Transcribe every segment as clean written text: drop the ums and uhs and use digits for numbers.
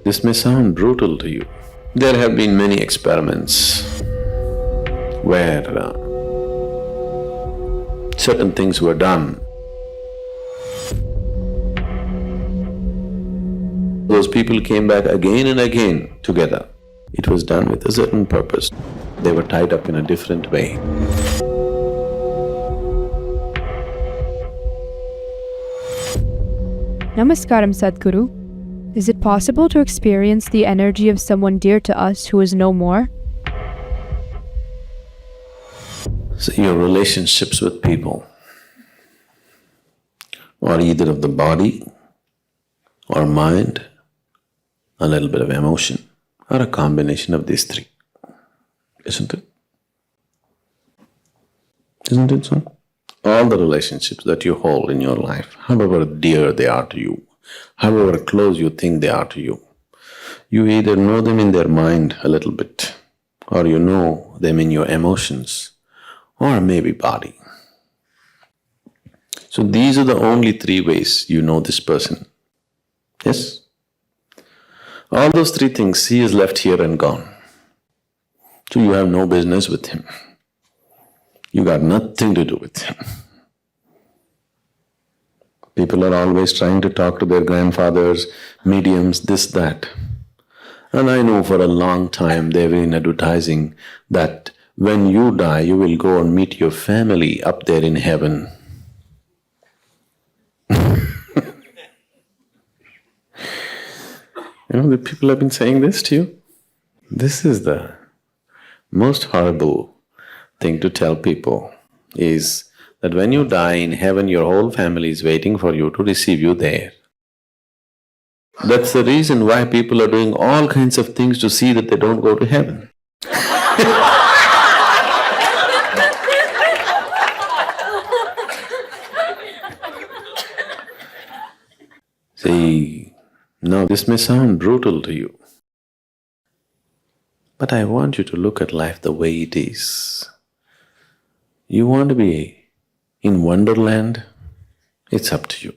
This may sound brutal to you. There have been many experiments where certain things were done. Those people came back again and again together. It was done with a certain purpose. They were tied up in a different way. Namaskaram, Sadhguru. Is it possible to experience the energy of someone dear to us who is no more? So your relationships with people are either of the body or mind, a little bit of emotion, or a combination of these three, isn't it? Isn't it so? All the relationships that you hold in your life, however dear they are to you, however close you think they are to you, you either know them in their mind a little bit, or you know them in your emotions, or maybe body. So these are the only three ways you know this person. Yes? All those three things, he is left here and gone. So you have no business with him. You got nothing to do with him. People are always trying to talk to their grandfathers, mediums, this, that. And I know for a long time they've been advertising that when you die, you will go and meet your family up there in heaven. You know, the people have been saying this to you. This is the most horrible thing to tell people, is that when you die in heaven, your whole family is waiting for you to receive you there. That's the reason why people are doing all kinds of things to see that they don't go to heaven. See, now this may sound brutal to you, but I want you to look at life the way it is. You want to be in Wonderland? It's up to you.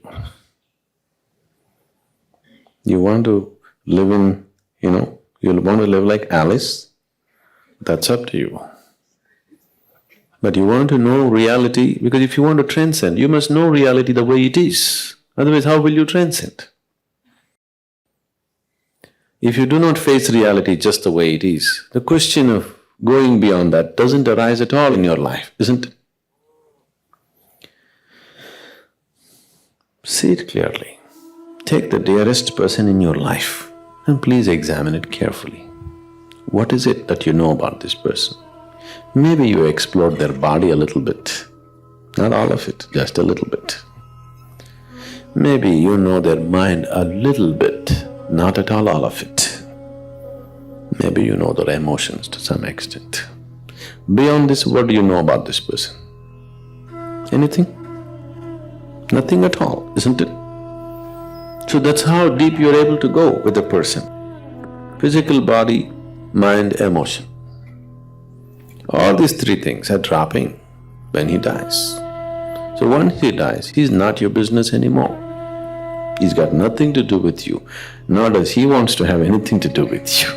You want to live in, you want to live like Alice? That's up to you. But you want to know reality, because if you want to transcend, you must know reality the way it is. Otherwise, how will you transcend? If you do not face reality just the way it is, the question of going beyond that doesn't arise at all in your life, isn't it? See it clearly. Take the dearest person in your life and please examine it carefully. What is it that you know about this person? Maybe you explored their body a little bit, not all of it, just a little bit. Maybe you know their mind a little bit, not at all of it. Maybe you know their emotions to some extent. Beyond this, what do you know about this person? Anything? Nothing at all, isn't it? So that's how deep you're able to go with a person. Physical body, mind, emotion. All these three things are dropping when he dies. So once he dies, he's not your business anymore. He's got nothing to do with you, nor does he wants to have anything to do with you.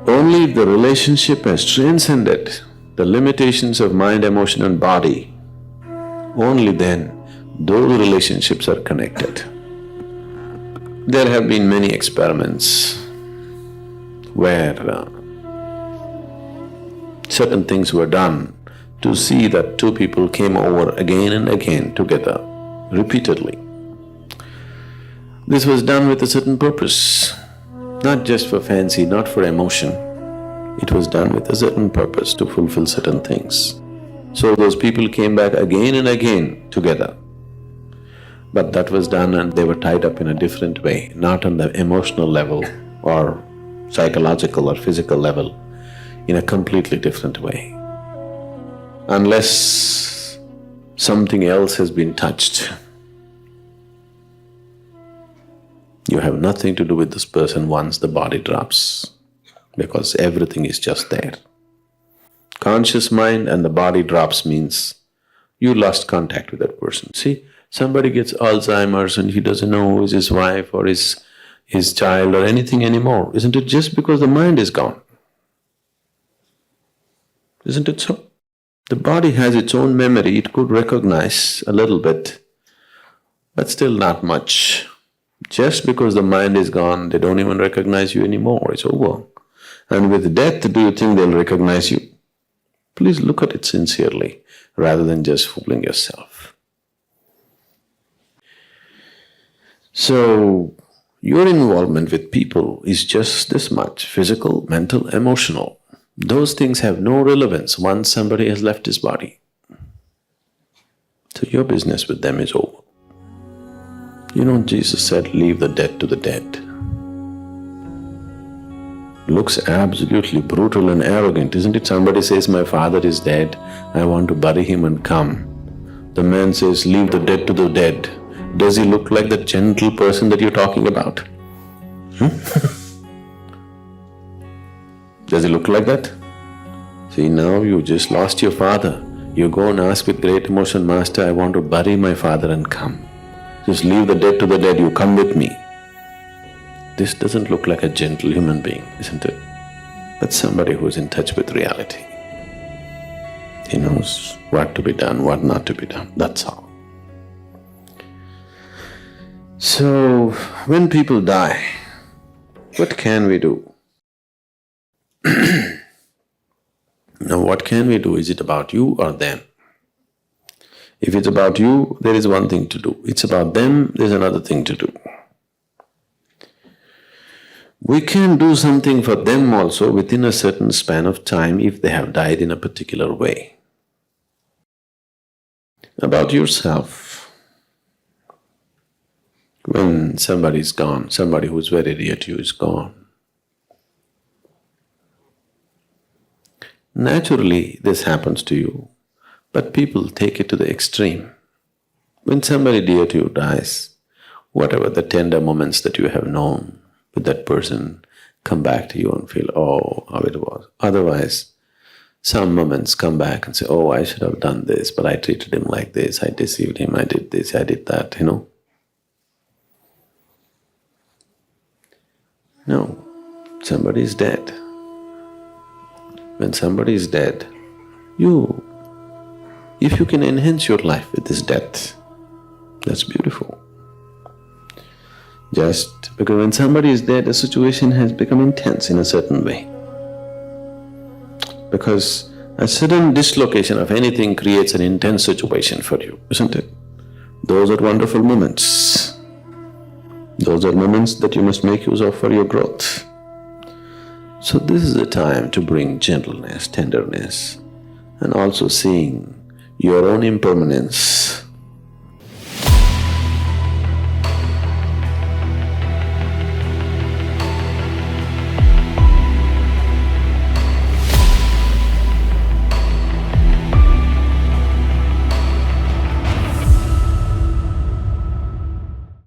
Only if the relationship has transcended the limitations of mind, emotion and body, only then those relationships are connected. There have been many experiments where certain things were done to see that two people came over again and again together, repeatedly. This was done with a certain purpose, not just for fancy, not for emotion. It was done with a certain purpose to fulfill certain things. So those people came back again and again together. But that was done and they were tied up in a different way, not on the emotional level or psychological or physical level, in a completely different way. Unless something else has been touched, you have nothing to do with this person once the body drops, because everything is just there. Conscious mind and the body drops means you lost contact with that person. See, Somebody gets Alzheimer's and he doesn't know who is his wife or his child or anything anymore. Isn't it just because the mind is gone? Isn't it so? The body has its own memory, it could recognize a little bit, but still not much. Just because the mind is gone, they don't even recognize you anymore, it's over. And with death, do you think they'll recognize you? Please look at it sincerely, rather than just fooling yourself. So, your involvement with people is just this much: physical, mental, emotional. Those things have no relevance once somebody has left his body. So your business with them is over. You know, Jesus said, leave the dead to the dead. Looks absolutely brutal and arrogant, isn't it? Somebody says, my father is dead, I want to bury him and come. The man says, leave the dead to the dead. Does he look like the gentle person that you're talking about? Does he look like that? See, now you just lost your father. You go and ask with great emotion, Master, I want to bury my father and come. Just leave the dead to the dead, you come with me. This doesn't look like a gentle human being, isn't it? But somebody who's in touch with reality. He knows what to be done, what not to be done, that's all. So, when people die, what can we do? Now, what can we do? Is it about you or them? If it's about you, there is one thing to do. It's about them, there's another thing to do. We can do something for them also within a certain span of time if they have died in a particular way. About yourself, when somebody is gone, somebody who is very dear to you is gone, naturally this happens to you, but people take it to the extreme. When somebody dear to you dies, whatever the tender moments that you have known with that person come back to you and feel, oh, how it was. Otherwise, some moments come back and say, oh, I should have done this, but I treated him like this, I deceived him, I did this, I did that, No, somebody is dead. When somebody is dead, if you can enhance your life with this death, that's beautiful. Just because when somebody is dead, the situation has become intense in a certain way. Because a sudden dislocation of anything creates an intense situation for you, isn't it? Those are wonderful moments. Those are moments that you must make use of for your growth. So this is the time to bring gentleness, tenderness, and also seeing your own impermanence